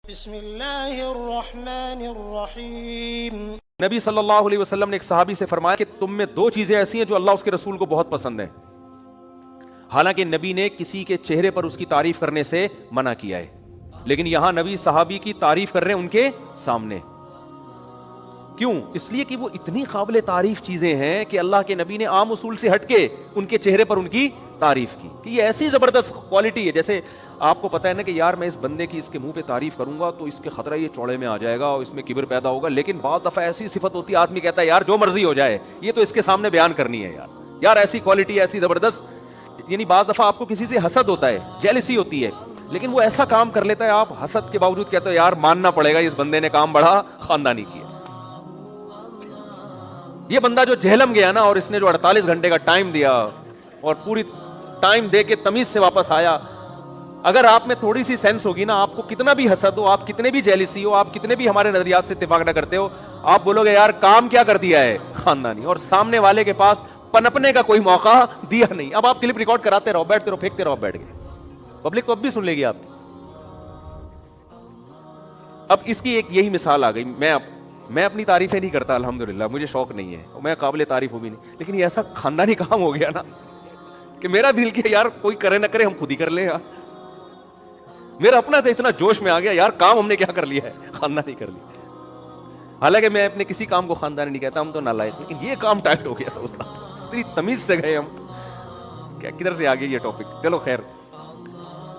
بسم اللہ الرحمن الرحیم۔ نبی صلی اللہ علیہ وسلم نے ایک صحابی سے فرمایا کہ تم میں دو چیزیں ایسی ہیں جو اللہ اس کے رسول کو بہت پسند ہیں، حالانکہ نبی نے کسی کے چہرے پر اس کی تعریف کرنے سے منع کیا ہے، لیکن یہاں نبی صحابی کی تعریف کر رہے ہیں ان کے سامنے۔ کیوں؟ اس لیے کہ وہ اتنی قابل تعریف چیزیں ہیں کہ اللہ کے نبی نے عام اصول سے ہٹ کے ان کے چہرے پر ان کی تعریف کی کہ یہ ایسی زبردست کوالٹی ہے۔ جیسے آپ کو پتا ہے نا کہ یار میں اس بندے کی اس کے منہ پہ تعریف کروں گا تو اس کے خطرہ یہ چوڑے میں آ جائے گا اور اس میں کبر پیدا ہوگا، لیکن بعض دفعہ ایسی صفت ہوتی ہے آدمی کہتا ہے یار جو مرضی ہو جائے یہ تو اس کے سامنے بیان کرنی ہے، یار ایسی کوالٹی ایسی زبردست۔ یعنی بعض دفعہ آپ کو کسی سے حسد ہوتا ہے، جیلسی ہوتی ہے، لیکن وہ ایسا کام کر لیتا ہے آپ حسد کے باوجود کہتے ہو یار ماننا پڑے گا اس بندے نے کام بڑا خاندانی کیا۔ یہ بندہ جو جہلم گیا نا اور اس نے جو 48 گھنٹے کا ٹائم دیا اور پوری ٹائم دے کے تمیز سے واپس آیا، اگر آپ میں تھوڑی سی سینس ہوگی نا، آپ کو کتنا بھی حسد ہو، آپ کتنے بھی جیلسی ہو، آپ کتنے بھی ہمارے نظریات سے اتفاق نہ کرتے ہو، آپ بولو گے یار کام کیا کر دیا ہے خاندانی، اور سامنے والے کے پاس پنپنے کا کوئی موقع دیا نہیں۔ اب آپ کلپ ریکارڈ کراتے رہو، بیٹھتے رہو، پھینکتے رہو، بیٹھ گئے، پبلک تو اب بھی سن لے گی آپ نے۔ اب اس کی ایک یہی مثال آ گئی۔ میں اپنی تعریفیں نہیں کرتا الحمدللہ، مجھے شوق نہیں ہے، میں قابل تعریف ہوں بھی نہیں، لیکن یہ ایسا خاندانی کام ہو گیا نا کہ میرا دل کیا یار کوئی کرے نہ کرے ہم خود ہی کر لیں یار۔ میرا اپنا تو اتنا جوش میں آ گیا یار کام ہم نے کیا کر لیا ہے، خاندانی کر لیا۔ حالانکہ میں اپنے کسی کام کو خاندانی نہیں کہتا، ہم تو نالائق، لیکن یہ کام ٹائٹ ہو گیا تھا اس کا، اتنی تمیز سے گئے ہم، کیا کدھر سے آگے یہ ٹاپک۔ چلو خیر،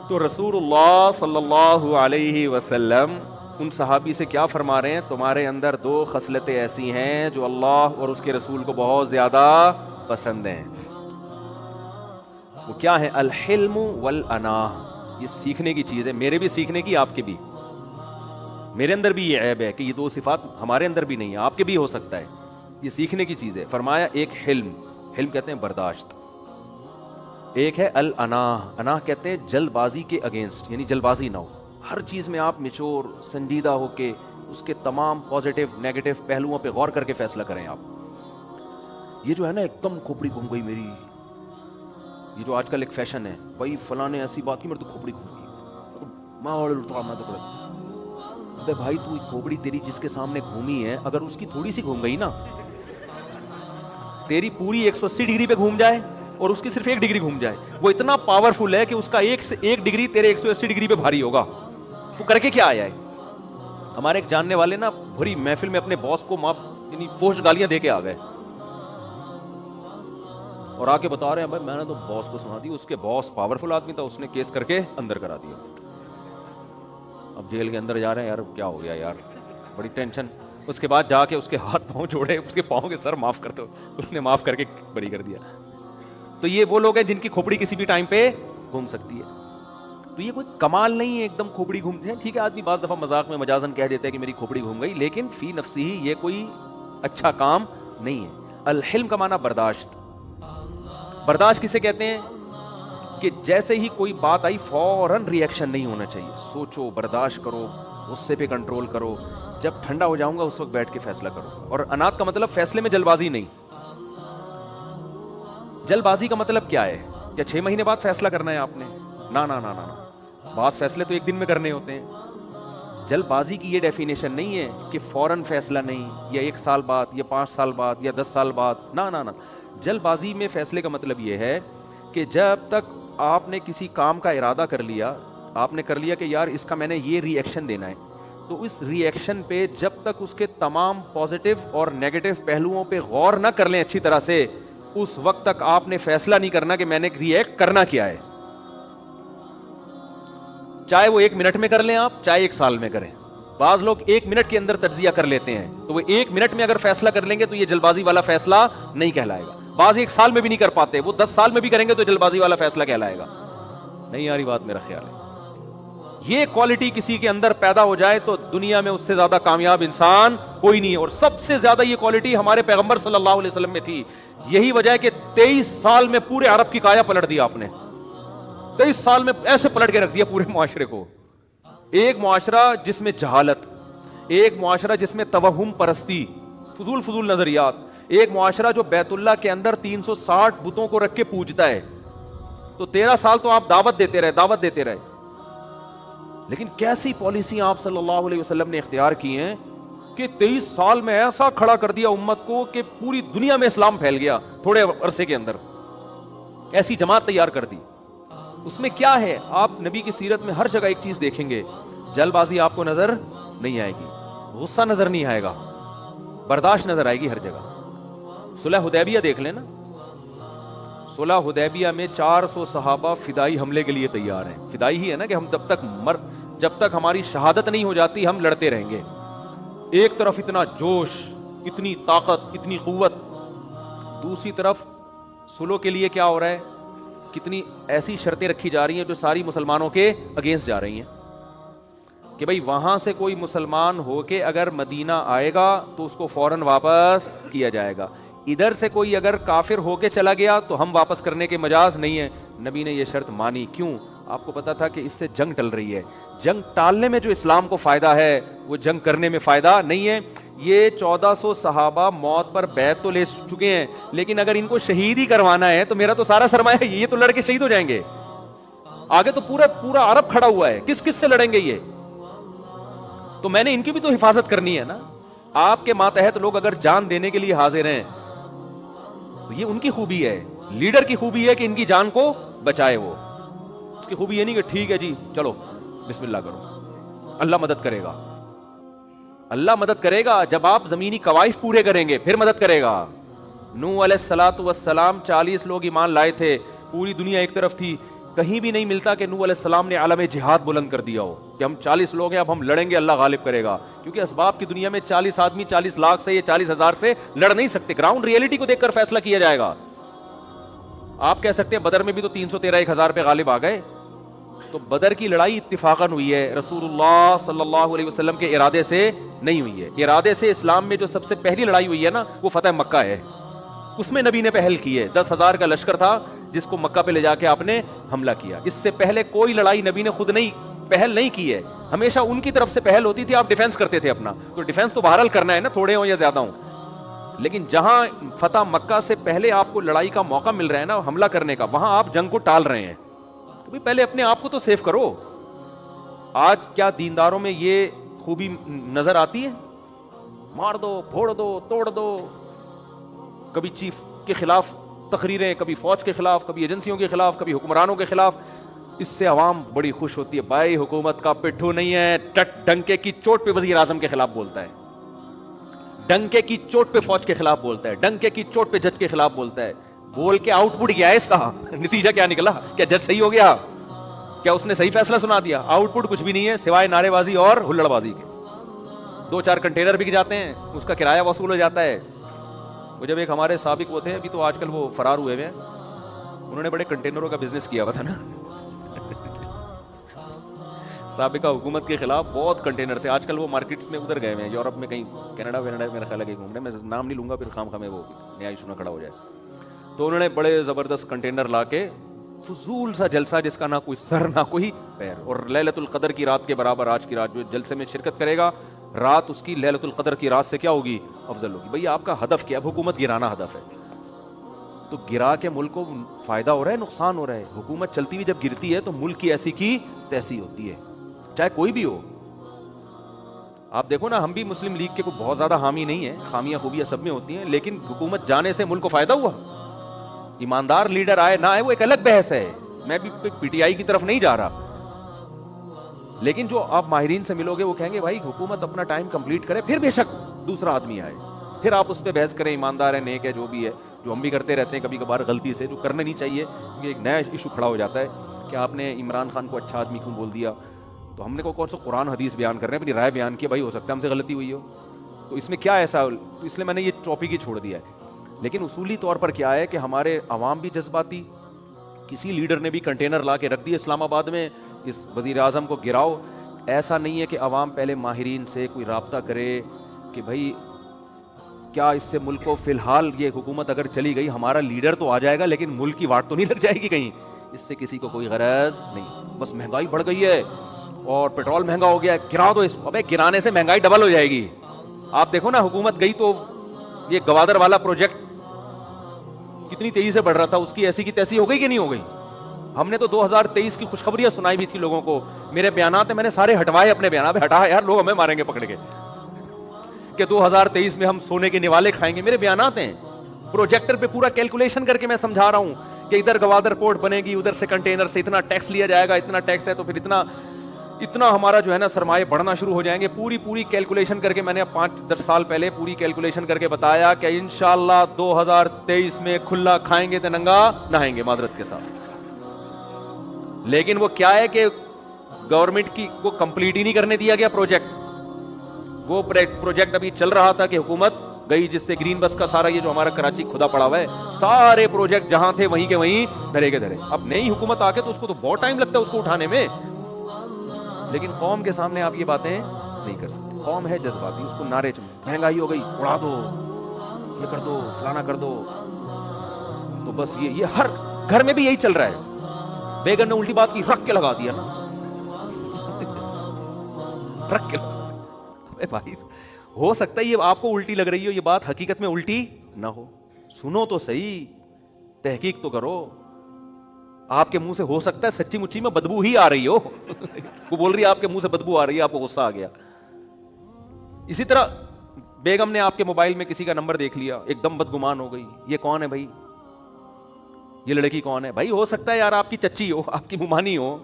تو رسول اللہ صلی اللہ علیہ وسلم ان صحابی سے کیا فرما رہے ہیں؟ تمہارے اندر دو خصلتیں ایسی ہیں جو اللہ اور اس کے رسول کو بہت زیادہ پسند ہیں۔ وہ کیا ہے؟ الحلم والاناہ۔ یہ سیکھنے کی چیز ہے، میرے بھی سیکھنے کی، آپ کے بھی۔ میرے اندر بھی یہ عیب ہے کہ یہ دو صفات ہمارے اندر بھی نہیں ہے، آپ کے بھی ہو سکتا ہے، یہ سیکھنے کی چیز ہے۔ فرمایا ایک حلم، حلم کہتے ہیں برداشت، ایک ہے الاناہ، اناہ کہتے ہیں جلد بازی کے اگینسٹ، یعنی جلد بازی نہ ہو، ہر چیز میں آپ میچور سنجیدہ ہو کے اس کے تمام پازیٹیو نیگیٹو پہلوؤں پہ غور کر کے فیصلہ کریں آپ۔ یہ جو ہے نا ایک دم کھوپڑی گھوم گئی میری، یہ جو آج کل ایک فیشن ہے، بھائی فلاں نے ایسی بات کی میرے تو کھوپڑی گھوم گئی، میں تو پڑا۔ ابے بھائی تو کھوپڑی تیری جس کے سامنے گھومی ہے، اگر اس کی تھوڑی سی گھوم گئی نا، تیری پوری 180 ڈگری پہ گھوم جائے اور اس کی صرف 1 ڈگری گھوم جائے، وہ اتنا پاورفل ہے کہ اس کا ایک ڈگری تیرے 180 ڈگری پہ بھاری ہوگا۔ وہ کر کے کیا آیا ہے؟ ہمارے ایک جاننے والے نا بھری محفل میں اپنے باس کو یعنی فوش گالیاں دے کے آ گئے اور آ کے بتا رہے ہیں بھائی میں نے تو باس کو سنا دی، اس کے باس پاورفل آدمی تھا، اس نے کیس کر کے اندر کرا دیا۔ اب جیل کے اندر جا رہے ہیں، یار کیا ہو گیا یار، بڑی ٹینشن۔ اس کے بعد جا کے اس کے ہاتھ پاؤں جوڑے، اس کے پاؤں کے سر معاف کر دو، اس نے معاف کر کے بری کر دیا۔ تو یہ وہ لوگ ہیں جن کی کھوپڑی کسی بھی ٹائم پہ گھوم سکتی ہے۔ تو یہ کوئی کمال نہیں ہے ایک دم کھوپڑی گھوم ہے، ٹھیک ہے آدمی بعض دفعہ مذاق میں مجازن کہہ دیتا ہے کہ میری کھوپڑی گھوم گئی، لیکن فی نفسی ہی یہ کوئی اچھا کام نہیں ہے۔ الحلم کا معنی برداشت۔ برداشت کسے کہتے ہیں؟ کہ جیسے ہی کوئی بات آئی فوراً ری ایکشن نہیں ہونا چاہیے، سوچو، برداشت کرو، غصے پہ کنٹرول کرو، جب ٹھنڈا ہو جاؤں گا اس وقت بیٹھ کے فیصلہ کرو۔ اور انات کا مطلب فیصلے میں جلد بازی نہیں۔ جلد بازی کا مطلب کیا ہے؟ کیا 6 مہینے بعد فیصلہ کرنا ہے آپ نے؟ نا نا نا نا، بعض فیصلے تو ایک دن میں کرنے ہوتے ہیں۔ جلد بازی کی یہ ڈیفینیشن نہیں ہے کہ فوراً فیصلہ نہیں، یا 1 سال بعد، یا 5 سال بعد، یا 10 سال بعد، نا نا نا۔ جلد بازی میں فیصلے کا مطلب یہ ہے کہ جب تک آپ نے کسی کام کا ارادہ کر لیا، آپ نے کر لیا کہ یار اس کا میں نے یہ ری ایکشن دینا ہے، تو اس ری ایکشن پہ جب تک اس کے تمام پازیٹیو اور نیگیٹو پہلوؤں پہ غور نہ کر لیں اچھی طرح سے، اس وقت تک آپ نے فیصلہ نہیں کرنا کہ میں نے ری ایکٹ کرنا کیا ہے، چاہے وہ 1 منٹ میں کر لیں آپ، چاہے 1 سال میں کریں۔ بعض لوگ 1 منٹ کے اندر تجزیہ کر لیتے ہیں، تو وہ 1 منٹ میں اگر فیصلہ کر لیں گے تو یہ جلد بازی والا فیصلہ نہیں کہلائے گا۔ بعض 1 سال میں بھی نہیں کر پاتے، وہ 10 سال میں بھی کریں گے تو جلد بازی والا فیصلہ کہلائے گا۔ نہیں یاری بات میرا خیال ہے، یہ کوالٹی کسی کے اندر پیدا ہو جائے تو دنیا میں اس سے زیادہ کامیاب انسان کوئی نہیں ہے، اور سب سے زیادہ یہ کوالٹی ہمارے پیغمبر صلی اللہ علیہ وسلم میں تھی۔ یہی وجہ ہے کہ 23 سال میں پورے عرب کی کایا پلٹ دیا آپ نے، 23 سال میں ایسے پلٹ کے رکھ دیا پورے معاشرے کو۔ ایک معاشرہ جس میں جہالت، ایک معاشرہ جس میں توہم پرستی، فضول نظریات، ایک معاشرہ جو بیت اللہ کے اندر 360 بتوں کو رکھ کے پوجتا ہے، تو 13 سال تو آپ دعوت دیتے رہے۔ لیکن کیسی پالیسیاں آپ صلی اللہ علیہ وسلم نے اختیار کی ہیں کہ 23 سال میں ایسا کھڑا کر دیا امت کو کہ پوری دنیا میں اسلام پھیل گیا تھوڑے عرصے کے اندر، ایسی جماعت تیار کر دی۔ اس میں کیا ہے، آپ نبی کی سیرت میں ہر جگہ ایک چیز دیکھیں گے، جلد بازی آپ کو نظر نہیں آئے گی، غصہ نظر نہیں آئے گا، برداشت نظر آئے گی ہر جگہ۔ صلح حدیبیہ دیکھ لینا، صلح حدیبیہ میں 400 صحابہ فدائی حملے کے لیے تیار ہیں۔ فدائی ہی ہے نا کہ ہم جب تک ہماری شہادت نہیں ہو جاتی ہم لڑتے رہیں گے۔ ایک طرف اتنا جوش، اتنی طاقت، اتنی قوت، دوسری طرف صلح کے لیے کیا ہو رہا ہے، کتنی ایسی شرطیں رکھی جا رہی ہیں جو ساری مسلمانوں کے اگینسٹ جا رہی ہیں کہ بھئی وہاں سے کوئی مسلمان ہو کے اگر مدینہ آئے گا تو اس کو فوراً واپس کیا جائے گا، ادھر سے کوئی اگر کافر ہو کے چلا گیا تو ہم واپس کرنے کے مجاز نہیں ہے۔ نبی نے یہ شرط مانی، کیوں؟ آپ کو پتا تھا کہ اس سے جنگ ٹل رہی ہے، جنگ ٹالنے میں جو اسلام کو فائدہ ہے وہ جنگ کرنے میں فائدہ نہیں ہے۔ یہ 1400 صحابہ موت پر بیعت تو لے چکے ہیں، لیکن اگر ان کو شہید ہی کروانا ہے تو میرا تو سارا سرمایہ یہ تو لڑ کے شہید ہو جائیں گے، آگے تو پورا عرب کھڑا ہوا ہے، کس سے لڑیں گے یہ؟ تو میں نے ان کی بھی تو حفاظت کرنی ہے نا۔ آپ کے ماتحت لوگ اگر جان دینے کے لیے حاضر ہیں تو یہ ان کی خوبی ہے، لیڈر کی خوبی ہے کہ ان کی جان کو بچائے، وہ اس کی خوبی یہ نہیں کہ ٹھیک ہے جی چلو بسم اللہ کرو، اللہ مدد کرے گا، اللہ مدد کرے گا جب آپ زمینی قوائف پورے کریں گے پھر مدد کرے گا۔ نوح علیہ الصلوۃ والسلام 40 لوگ ایمان لائے تھے، پوری دنیا ایک طرف تھی، کہیں بھی نہیں ملتا کہ نوح علیہ السلام نے عالم جہاد بلند کر دیا ہو کہ ہم 40 لوگ ہیں اب ہم لڑیں گے اللہ غالب کرے گا، کیونکہ اسباب کی دنیا میں 40 آدمی 40 لاکھ سے یا 40,000 سے لڑ نہیں سکتے، گراؤنڈ ریئلٹی کو دیکھ کر فیصلہ کیا جائے گا۔ آپ کہہ سکتے ہیں بدر میں بھی تو 313 1000 پہ غالب آ گئے، تو بدر کی لڑائی اتفاقاً ہوئی ہے، رسول اللہ صلی اللہ علیہ وسلم کے ارادے سے نہیں ہوئی ہے۔ ارادے سے اسلام میں جو سب سے پہلی لڑائی ہوئی ہے نا وہ فتح مکہ ہے، اس میں نبی نے پہل کی ہے، 10,000 کا لشکر تھا جس کو مکہ پہ لے جا کے آپ نے حملہ کیا۔ اس سے پہلے کوئی لڑائی نبی نے خود پہل نہیں کی ہے، ہمیشہ ان کی طرف سے پہل ہوتی تھی، آپ ڈیفینس کرتے تھے اپنا، تو ڈیفینس تو بہرحال کرنا ہے نا، تھوڑے ہوں یا زیادہ ہوں، لیکن جہاں فتح مکہ سے پہلے آپ کو لڑائی کا موقع مل رہا ہے نا حملہ کرنے کا، وہاں آپ جنگ کو ٹال رہے ہیں، تو پہلے اپنے آپ کو تو سیف کرو۔ آج کیا دینداروں میں یہ خوبی نظر آتی ہے؟ مار دو، پھوڑ دو، توڑ دو، کبھی چیف کے خلاف تقریریں، کبھی فوج کے خلاف، کبھی ایجنسیوں کے خلاف، کبھی حکمرانوں کے خلاف، اس سے عوام بڑی خوش ہوتی ہے، بھائی حکومت کا پٹھو نہیں ہے، ڈنکے کی چوٹ پہ وزیر اعظم کے خلاف بولتا ہے، ڈنکے کی چوٹ پہ فوج کے خلاف بولتا ہے، ڈنکے کی چوٹ پہ جج کے خلاف بولتا ہے، بول کے آؤٹ پٹ کیا ہے اس کا، نتیجہ کیا نکلا؟ کیا جج صحیح ہو گیا؟ کیا اس نے صحیح فیصلہ سنا دیا؟ آؤٹ پٹ کچھ بھی نہیں ہے سوائے نعرے بازی اور ہلڑ بازی کے، 2-4 کنٹینر بک جاتے ہیں، اس کا کرایہ وصول ہو جاتا ہے۔ وہ جب ایک ہمارے سابق وہ تھے، ابھی تو آج کل وہ فرار ہوئے ہیں، انہوں نے بڑے کنٹینروں کا بزنس کیا ہوا تھا نا سابقہ حکومت کے خلاف بہت کنٹینر تھے، آج کل وہ مارکیٹس میں ادھر گئے ہیں، یورپ میں کہیں کینیڈا وینیڈا میرا خیال ہے گھومنے، میں نام نہیں لوں گا پھر خام خامے وہ نیا ایشو نہ کھڑا ہو جائے۔ تو انہوں نے بڑے زبردست کنٹینر لا کے فضول سا جلسہ جس کا نہ کوئی سر نہ کوئی پیر، اور لیلۃ القدر کی رات کے برابر آج کی رات جو جلسے میں شرکت کرے گا، رات اس کی لیلۃ القدر کی رات سے کیا ہوگی؟ افضل ہوگی۔ بھئی آپ کا ہدف کیا؟ اب حکومت گرانا ہدف ہے، تو گرا کے ملک کو فائدہ ہو رہا ہے نقصان ہو رہا ہے؟ حکومت چلتی ہوئی جب گرتی ہے تو ملک کی ایسی کی تیسی ہوتی ہے، چاہے کوئی بھی ہو۔ آپ دیکھو نا، ہم بھی مسلم لیگ کے کوئی بہت زیادہ حامی نہیں ہیں، خامیاں خوبیاں سب میں ہوتی ہیں، لیکن حکومت جانے سے ملک کو فائدہ ہوا، ایماندار لیڈر آئے نہ آئے وہ ایک الگ بحث ہے، میں بھی پی ٹی آئی کی طرف نہیں جا رہا، لیکن جو آپ ماہرین سے ملو گے وہ کہیں گے بھائی حکومت اپنا ٹائم کمپلیٹ کرے پھر بے شک دوسرا آدمی آئے، پھر آپ اس پہ بحث کریں، ایماندار ہے، نیک ہے، جو بھی ہے، جو ہم بھی کرتے رہتے ہیں کبھی کبھار غلطی سے، جو کرنا نہیں چاہیے، کیونکہ ایک نیا ایشو کھڑا ہو جاتا ہے کہ آپ نے عمران خان کو اچھا آدمی کیوں بول دیا، تو ہم نے کون سا قرآن حدیث بیان کر رہے ہیں، اپنی رائے بیان کی، بھائی ہو سکتا ہے ہم سے غلطی ہوئی ہو، تو اس میں کیا ایسا، تو اس لیے میں نے یہ ٹاپک ہی چھوڑ دیا ہے۔ لیکن اصولی طور پر کیا ہے کہ ہمارے عوام بھی جذباتی، کسی لیڈر نے بھی کنٹینر لا کے رکھ دیا اسلام آباد میں، اس وزیر اعظم کو گراؤ، ایسا نہیں ہے کہ عوام پہلے ماہرین سے کوئی رابطہ کرے کہ بھائی کیا اس سے ملک کو، فی الحال یہ حکومت اگر چلی گئی ہمارا لیڈر تو آ جائے گا لیکن ملک کی واٹ تو نہیں لگ جائے گی کہیں، اس سے کسی کو کوئی غرض نہیں، بس مہنگائی بڑھ گئی ہے اور پیٹرول مہنگا ہو گیا ہے، گرا دو اس کو، ابے گرانے سے مہنگائی ڈبل ہو جائے گی۔ آپ دیکھو نا حکومت گئی تو یہ گوادر والا پروجیکٹ کتنی تیزی سے بڑھ رہا تھا، اس کی ایسی کی تیسی ہو گئی کہ نہیں ہو گئی؟ ہم نے تو 2023 کی خوشخبریاں سنائی بھی تھی لوگوں کو. میرے بیانات ہیں میں نے سارے ہٹوائے اپنے بیانات پہ. ہٹا یار لوگ ہمیں ماریں گے پکڑ کے کہ 2023 میں ہم سونے کے نوالے کھائیں گے. میرے بیانات ہیں, پروجیکٹر پہ پورا کیلکولیشن کر کے میں سمجھا رہا ہوں کہ ادھر گوادر پورٹ بنے گی, ادھر سے کنٹینر سے اتنا ٹیکس لیا جائے گا, اتنا ٹیکس ہے تو پھر اتنا ہمارا جو ہے نا سرمایہ بڑھنا شروع ہو جائیں گے. پوری کیلکولیشن کر کے میں نے 5-10 سال پہلے پوری کیلکولیشن کر کے بتایا کہ انشاءاللہ 2023 میں کھلا کھائیں گے تو ننگا نہائیں گے معذرت کے ساتھ. لیکن وہ کیا ہے کہ گورنمنٹ کی کو کمپلیٹ ہی نہیں کرنے دیا گیا پروجیکٹ. وہ پروجیکٹ ابھی چل رہا تھا کہ حکومت گئی جس سے گرین بس کا سارا یہ جو ہمارا کراچی کھدا پڑا ہوا ہے, سارے پروجیکٹ جہاں تھے وہیں کے وہیں دھرے کے دھرے. اب نئی حکومت آ کے تو اس کو تو بہت ٹائم لگتا ہے اس کو اٹھانے میں, لیکن قوم کے سامنے آپ یہ باتیں نہیں کر سکتے. قوم ہے جذباتی, اس کو نعرے مہنگائی ہو گئی اڑا دو, یہ کر دو, فلانا کر دو. تو بس یہ ہر گھر میں بھی یہی چل رہا ہے. بیگم نے الٹی بات کی, رکھ کے لگا دیا نا, رکھ کے بھائی ہو سکتا ہے یہ آپ کو الٹی لگ رہی ہو, یہ بات حقیقت میں الٹی نہ ہو. سنو تو صحیح, تحقیق تو کرو. آپ کے منہ سے ہو سکتا ہے سچی مچی میں بدبو ہی آ رہی ہو. وہ بول رہی ہے آپ کے منہ سے بدبو آ رہی ہے, آپ کو غصہ آ گیا. اسی طرح بیگم نے آپ کے موبائل میں کسی کا نمبر دیکھ لیا, ایک دم بدگمان ہو گئی, یہ کون ہے بھائی, یہ لڑکی کون ہے بھائی. ہو سکتا ہے یار آپ کی چچی ہو, آپ کی ممانی ہو,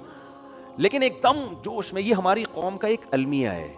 لیکن ایک دم جوش میں. یہ ہماری قوم کا ایک المیہ ہے.